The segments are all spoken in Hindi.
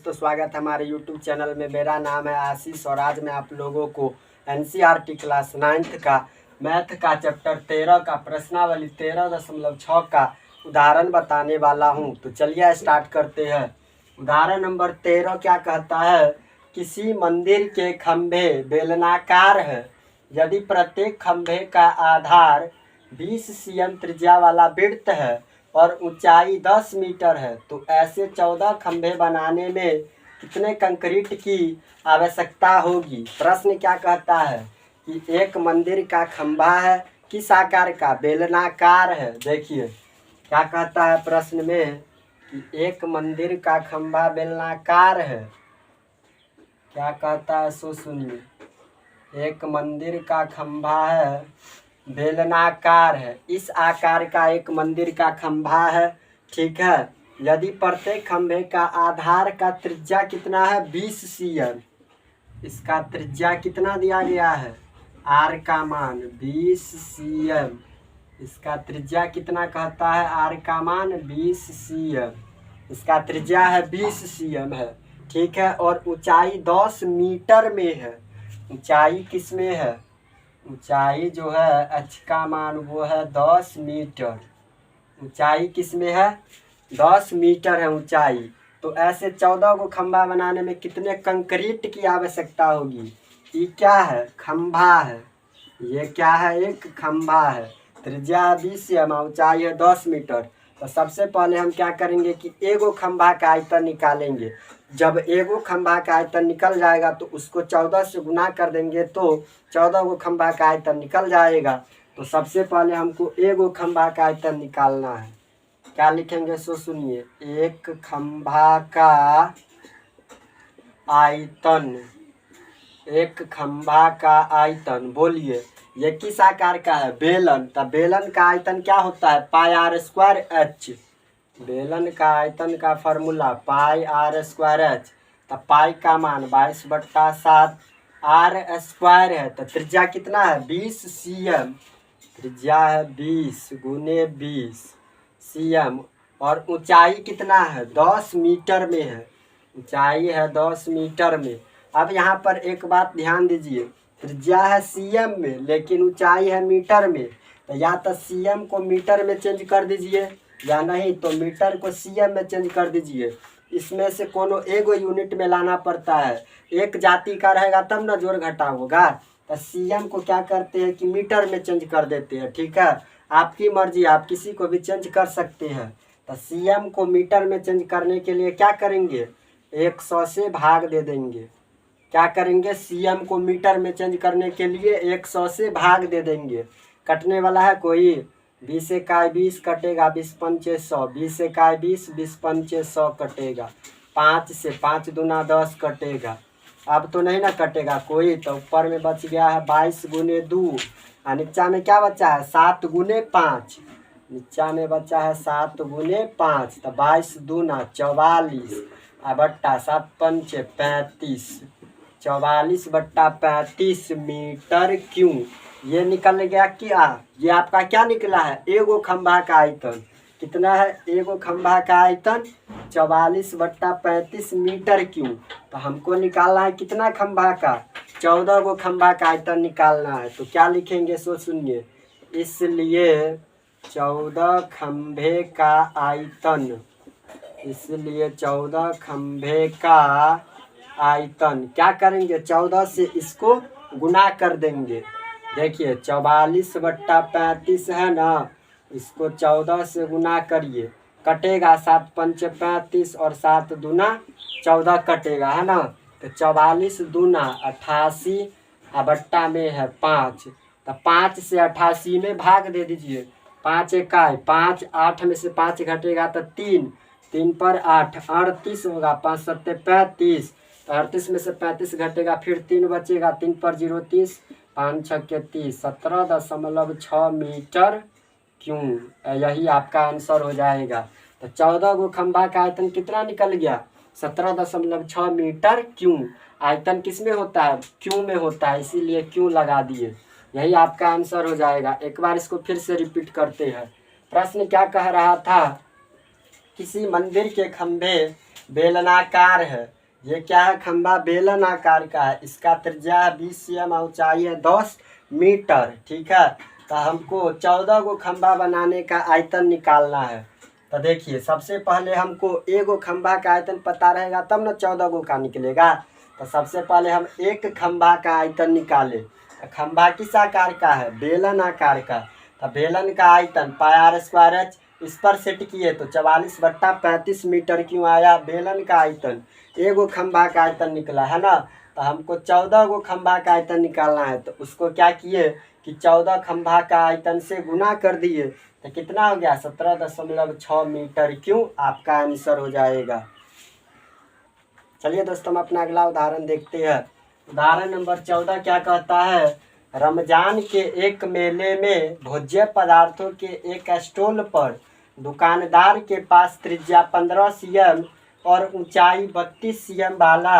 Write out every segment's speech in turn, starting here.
दोस्तों, स्वागत है हमारे YouTube चैनल में। मेरा नाम है आशीष और आज मैं आप लोगों को NCERT क्लास 9th का मैथ का चैप्टर 13 का प्रश्नावली 13.6 का उदाहरण बताने वाला हूं। तो चलिए स्टार्ट करते हैं। उदाहरण नंबर 13 क्या कहता है, किसी मंदिर के खंभे बेलनाकार है। यदि प्रत्येक खंभे का आधार 20 cm त्रिज्या वाला वृत्त है और ऊंचाई 10 मीटर है, तो ऐसे 14 खंभे बनाने में कितने कंक्रीट की आवश्यकता होगी। प्रश्न क्या कहता है कि एक मंदिर का खंभा है, किस आकार का, बेलनाकार है। देखिए क्या कहता है प्रश्न में कि एक मंदिर का खंभा बेलनाकार है। क्या कहता है सो सुनिए। एक मंदिर का खंभा है, बेलनाकार है, इस आकार का एक मंदिर का खंभा है, ठीक है। यदि प्रत्येक खंभे का आधार का त्रिज्या कितना है, 20 cm। इसका त्रिज्या कितना दिया गया है, आर का मान 20 cm। इसका त्रिज्या कितना कहता है, आर का मान 20 cm। इसका त्रिज्या है 20 cm है, ठीक है। और ऊंचाई 10 मीटर में है। ऊंचाई किस में है, ऊंचाई जो है h का मान वो है 10 मीटर। ऊंचाई किस में है, 10 मीटर है ऊंचाई। तो ऐसे 14 को खंभा बनाने में कितने कंक्रीट की आवश्यकता होगी। ये क्या है, खंभा है। ये क्या है, एक खंभा है। त्रिज्या 20 cm, ऊंचाई है 10 मीटर। तो सबसे पहले हम क्या करेंगे कि एगो खंभा का आयतन निकालेंगे। जब एगो खंभा का आयतन निकल जाएगा तो उसको 14 से गुना कर देंगे तो 14 गो खंभा का आयतन निकल जाएगा। तो सबसे पहले हमको एगो खंभा का आयतन निकालना है। क्या लिखेंगे सो सुनिए। एक खंभा का आयतन, एक खंभा का आयतन, बोलिए ये किस आकार का है, बेलन। तो बेलन का आयतन क्या होता है, पाई आर स्क्वायर एच। बेलन का आयतन का formula pi r square h. तो पाई का मान 22/7 आर स्क्वायर है। तो त्रिज्या कितना है, 20 cm। त्रिज्या है 20 गुने 20 cm। और ऊंचाई कितना है, 10 मीटर में है। ऊंचाई है 10 मीटर में। अब यहाँ पर एक बात ध्यान दीजिए, त्रिज्या है cm में लेकिन ऊंचाई है मीटर में। तो या तो cm को मीटर में चेंज कर दीजिए या नहीं तो मीटर को cm में चेंज कर दीजिए। इसमें से कोनो एगो यूनिट में लाना पड़ता है। एक जाति का रहेगा तब ना जोड़ घटाव होगा। तो cm को क्या करते हैं कि मीटर में चेंज कर देते हैं, ठीक है। आपकी मर्जी, आप किसी को भी चेंज कर सकते हैं। तो cm को मीटर में चेंज करने के लिए क्या करेंगे, 100 से भाग दे देंगे। क्या करेंगे, cm को मीटर में चेंज करने के लिए 100 से भाग दे देंगे। कटने वाला है कोई, 20 इकाई 20 कटेगा, 20 पंचे 100, 20 इकाई 20, 20 पंचे 100 कटेगा। 5 से 5 दूना 10 कटेगा। अब तो नहीं ना कटेगा कोई, तो ऊपर में बच गया है 22 गुने 2 और नीचा में क्या बचा है, 7 गुने 5। नीचा में बचा है 7 गुने 5। तो 22 दूना 44 बट्टा 7 पंचे 35, 44/35 मीटर क्यूब। ये निकल गया क्या, ये आपका क्या निकला है, एगो खंभा का आयतन। कितना है, एगो खंभा का आयतन 44/35 मीटर क्यूब। तो हमको निकालना है कितना खंभा का, 14 गो खंभा का आयतन निकालना है। तो क्या लिखेंगे सो सुनिए। इसलिए 14 खंभे का आयतन, इसलिए 14 खंभे का आयतन क्या करेंगे, 14 से इसको गुना कर देंगे। देखिए 44/35 है ना, इसको 14 से गुना करिए, कटेगा 7 पंचे 35 और 7 दूना 14 कटेगा, है ना। तो 44 दूना 88 बट्टा में है 5। तो 5 से 88 में भाग दे दीजिए। 5 इकाई 5, 8 में से 5 घटेगा तो 3, 3 पर 8 38 होगा, 5 सत्ते 35। 38 में से 35 घटेगा, फिर 3 बचेगा, 3 पर 0 30, 5 छक्के 30, 17.6 मीटर क्यूब। यही आपका आंसर हो जाएगा। तो 14 गो खंभा का आयतन कितना निकल गया, 17.6 मीटर क्यूब। आयतन किस में होता है, क्यूब में होता है, इसीलिए क्यूब लगा दिए। यही आपका आंसर हो जाएगा। एक बार इसको फिर से रिपीट करते हैं। प्रश्न क्या कह रहा था, किसी मंदिर के खंभे बेलनाकार है। ये क्या है, खंभा बेलन आकार का है, इसका त्रिज्या है 20 cm, ऊंचाई है 10 मीटर। ठीक है, तो हमको 14 गो खंभा बनाने का आयतन निकालना है। तो देखिए, सबसे पहले हमको एगो खंभा का आयतन पता रहेगा तब ना 14 गो का निकलेगा। तो सबसे पहले हम एक खंभा का आयतन निकाले। तो खंभा किस आकार का है, बेलन आकार का। तो बेलन का आयतन πr²h, इस पर सेट किए तो 44/35 मीटर क्यों आया। बेलन का आयतन, एगो खंभा का आयतन निकला है ना। तो हमको 14 गो खंभा का आयतन निकालना है। तो उसको क्या किए कि 14 खंभा का आयतन से गुना कर दिए। तो कितना हो गया, 17.6 मीटर क्यों आपका आंसर हो जाएगा। चलिए दोस्तों, हम अपना अगला उदाहरण देखते हैं। उदाहरण नंबर 14 क्या कहता है, रमजान के एक मेले में भोज्य पदार्थों के एक स्टॉल पर दुकानदार के पास त्रिज्या 15 cm और ऊंचाई 32 cm वाला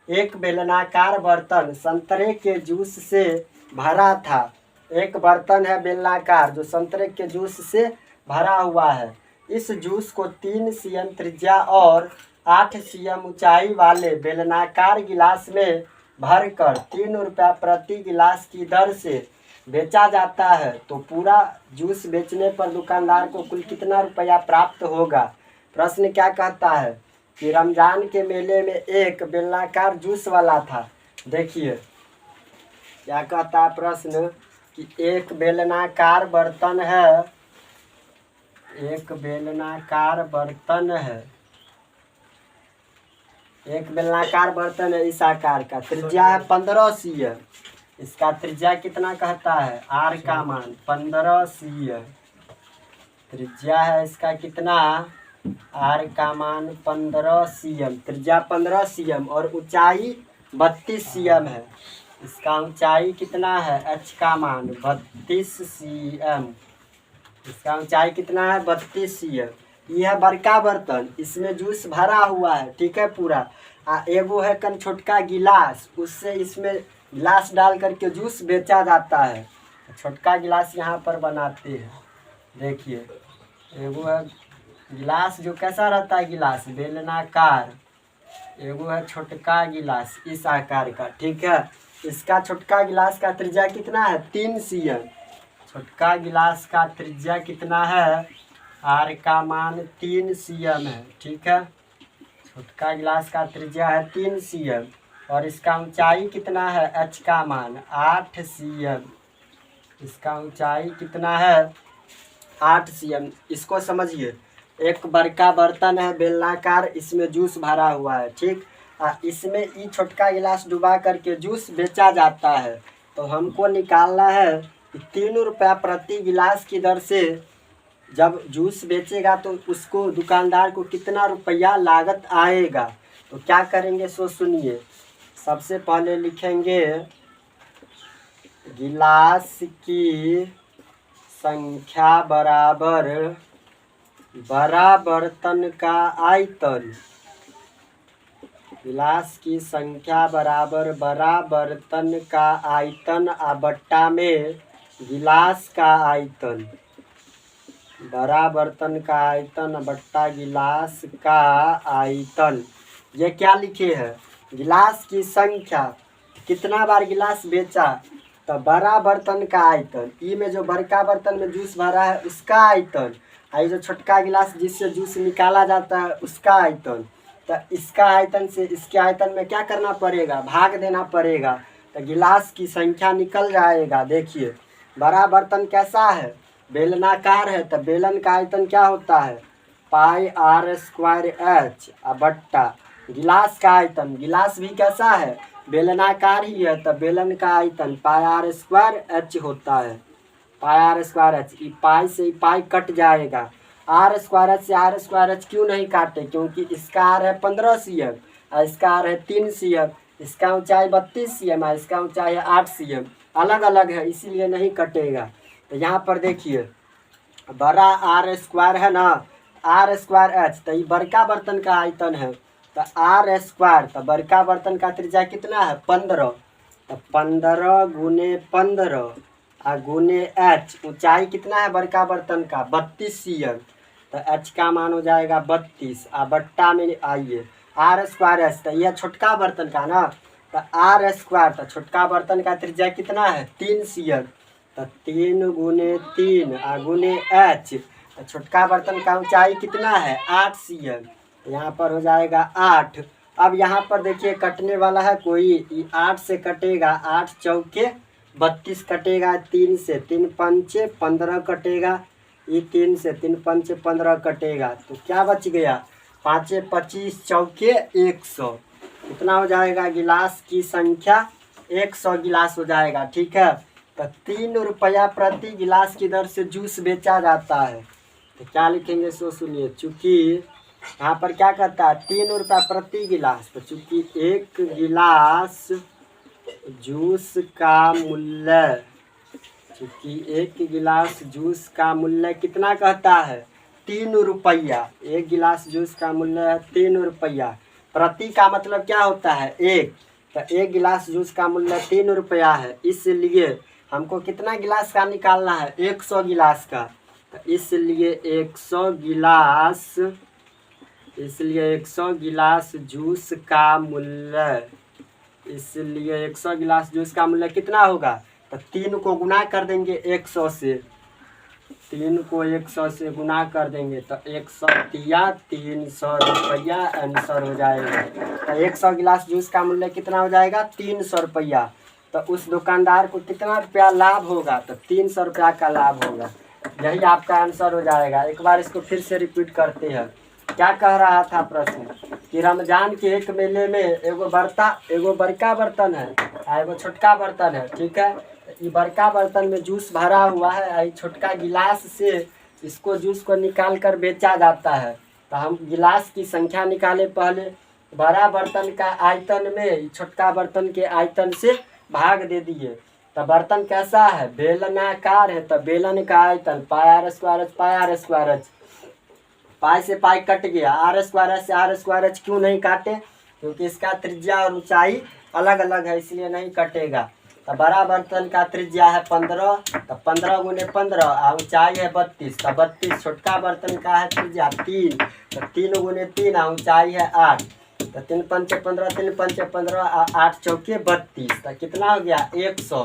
एक बेलनाकार बर्तन संतरे के जूस से भरा था। एक बर्तन है बेलनाकार जो संतरे के जूस से भरा हुआ है। इस जूस को 3 cm त्रिज्या और 8 cm ऊंचाई वाले बेलनाकार गिलास में भरकर 3 रुपया प्रति गिलास की दर से बेचा जाता है। तो पूरा जूस बेचने पर दुकानदार को कुल कितना रुपया प्राप्त होगा। प्रश्न क्या कहता है कि रमजान के मेले में एक बेलनाकार जूस वाला था। देखिए क्या कहता है प्रश्न कि एक बेलनाकार बर्तन है, एक बेलनाकार बर्तन है, एक बेलनाकार बर्तन है इस आकार का, त्रिज्या है 15 cm। इसका त्रिज्या कितना कहता है, आर का मान 15 cm। त्रिज्या है इसका कितना, आर का मान 15 cm, त्रिज्या 15 cm और ऊंचाई 32 cm है। इसका ऊंचाई कितना है, एच का मान 32 cm। इसका ऊंचाई कितना है, 32 cm। यह है बड़का बर्तन, इसमें जूस भरा हुआ है। ठीक है पूरा। एगो है कन छोटका गिलास, उससे इसमें गिलास डाल करके जूस बेचा जाता है। छोटका गिलास यहाँ पर बनाते हैं। देखिए एगो है गिलास जो कैसा रहता है, गिलास बेलनाकार। एगो है छोटका गिलास इस आकार का। ठीक है, इसका छोटका गिलास का त्रिज्या कितना है, 3 cm। छोटका गिलास का त्रिज्या कितना है, आर का मान 3 cm है। ठीक है, छोटका गिलास का त्रिज्या है 3 cm और इसका ऊंचाई कितना है, एच का मान 8 cm। इसका ऊंचाई कितना है, 8 cm। इसको समझिए, एक बड़का बर्तन है बेलनाकार, इसमें जूस भरा हुआ है। ठीक, इसमें ये छोटका गिलास डुबा करके जूस बेचा जाता है। तो हमको निकालना है कि 3 रुपया प्रति गिलास की दर से जब जूस बेचेगा तो उसको दुकानदार को कितना रुपया लागत आएगा। तो क्या करेंगे सो सुनिए। सबसे पहले लिखेंगे गिलास की संख्या बराबर बड़ा बर्तन का आयतन। गिलास की संख्या बराबर बड़ा बर्तन का आयतन बट्टा में गिलास का आयतन। बड़ा बर्तन का आयतन बट्टा गिलास का आयतन। ये क्या लिखे हैं, गिलास की संख्या, कितना बार गिलास बेचा, तो बड़ा बर्तन का आयतन। ई में जो बड़का बर्तन में जूस भरा है उसका आयतन, ये जो छोटका गिलास जिससे जूस निकाला जाता है उसका आयतन। तो इसका आयतन से इसके आयतन में क्या करना पड़ेगा, भाग देना पड़ेगा। तो गिलास की संख्या निकल जाएगा। देखिए बड़ा बर्तन कैसा है, बेलनाकार है, तो बेलन का आयतन क्या होता है, πr²h बट्टा गिलास का आयतन। गिलास भी कैसा है, बेलनाकार ही है, तो बेलन का आयतन πr²h होता है। πr²h, पाई से पाई कट जाएगा। r² से r² क्यों नहीं काटे, क्योंकि इसका आर है 15 cm और इसका आर है 3 cm। इसका ऊंचाई 32 cm है, इसका ऊंचाई है 8 cm। अलग अलग है इसीलिए नहीं कटेगा। तो यहाँ पर देखिए बड़ा r² है ना, r²h, तो ये बड़का बर्तन का आयतन है। तो r², तो बड़का बर्तन का त्रिज्या कितना है, 15। तो 15 गुने 15 गुने h, ऊंचाई कितना है बड़का बर्तन का, 32 cm। तो h का मान हो जाएगा 32 बट्टा में आइए आर स्क्वायर एच, तो यह छोटका बर्तन का ना, तो आर स्क्वायर, तो छोटका बर्तन का त्रिज्या कितना है 3 CM, तो 3 गुने 3 गुने एच, तो छोटका बर्तन का ऊंचाई कितना है 8 CM, तो यहाँ पर हो जाएगा 8। अब यहाँ पर देखिए कटने वाला है कोई, 8 से कटेगा, 8 चौके 32 कटेगा, 3 से 3 पंचे 15 कटेगा, ये 3 से 3 पंचे 15 कटेगा, तो क्या बच गया 5 25 चौके 100, कितना हो जाएगा गिलास की संख्या 100 गिलास हो जाएगा। ठीक है, तो 3 रुपया प्रति गिलास की दर से जूस बेचा जाता है, तो क्या लिखेंगे सो सुनिए, चूँकि यहाँ पर क्या कहता है 3 रुपया प्रति गिलास, तो चूँकि एक गिलास जूस का मूल्य, चूँकि एक गिलास जूस का मूल्य कितना कहता है 3 रुपया, एक गिलास जूस का मूल्य है 3 रुपया, प्रति का मतलब क्या होता है एक, तो एक गिलास जूस का मूल्य 3 रुपया है, इसलिए हमको कितना गिलास का निकालना है 100 गिलास का, तो इसलिए 100 गिलास, इसलिए 100 गिलास जूस का मूल्य, इसलिए 100 गिलास जूस का मूल्य कितना होगा, तो 3 को गुना कर देंगे 100 से, 3 को 100 से गुना कर देंगे, तो 100 दिया 300 रुपया आंसर हो जाएगा। तो 100 गिलास जूस का मूल्य कितना हो जाएगा 300 रुपया, तो उस दुकानदार को कितना रुपया लाभ होगा, तो 300 रुपया का लाभ होगा। यही आपका आंसर हो जाएगा। एक बार इसको फिर से रिपीट करते हैं। क्या कह रहा था प्रश्न कि रमजान के एक मेले में एगो बड़का बर्तन है आ एगो छोटका बर्तन है। ठीक है, ये बड़का बर्तन में जूस भरा हुआ है, आई छोटका गिलास से इसको जूस को निकाल कर बेचा जाता है। तो हम गिलास की संख्या निकाले, पहले बड़ा बर्तन का आयतन में छोटका बर्तन के आयतन से भाग दे दिए। तो बर्तन कैसा है बेलनाकार है, तो बेलन का आयतन पाई आर स्क्वायर एच, पाई से पाई कट गया, आर स्क्वायर से आर स्क्वायर एच क्यों नहीं काटे, क्योंकि इसका त्रिज्या और ऊंचाई अलग अलग है इसलिए नहीं कटेगा। तो बड़ा बर्तन का त्रिज्या है 15, तो 15 गुने 15 ऊंचाई है 32, तो 32। छोटका बर्तन का है त्रिज्या 3, तो 3 गुने 3 ऊंचाई है 8, तो 3 पंचे 15, 3 पंचे 15 8 चौके 32, तो कितना हो गया 100।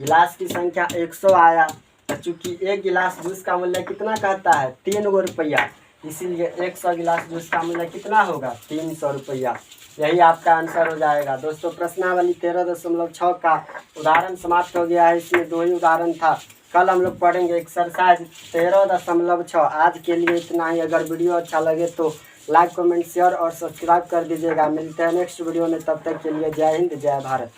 गिलास की संख्या 100 आया। तो चूँकि एक गिलास जूस का मूल्य कितना कहता है 3 रुपया, इसीलिए 100 गिलास जूस का मूल्य कितना होगा 300 रुपया। यही आपका आंसर हो जाएगा। दोस्तों प्रश्नावली 13.6 का उदाहरण समाप्त हो गया है। इसमें 2 ही उदाहरण था। कल हम लोग पढ़ेंगे एक्सरसाइज 13.6। आज के लिए इतना ही। अगर वीडियो अच्छा लगे तो लाइक कमेंट शेयर और सब्सक्राइब कर दीजिएगा। मिलते हैं नेक्स्ट वीडियो में, तब तक के लिए जय हिंद जय भारत।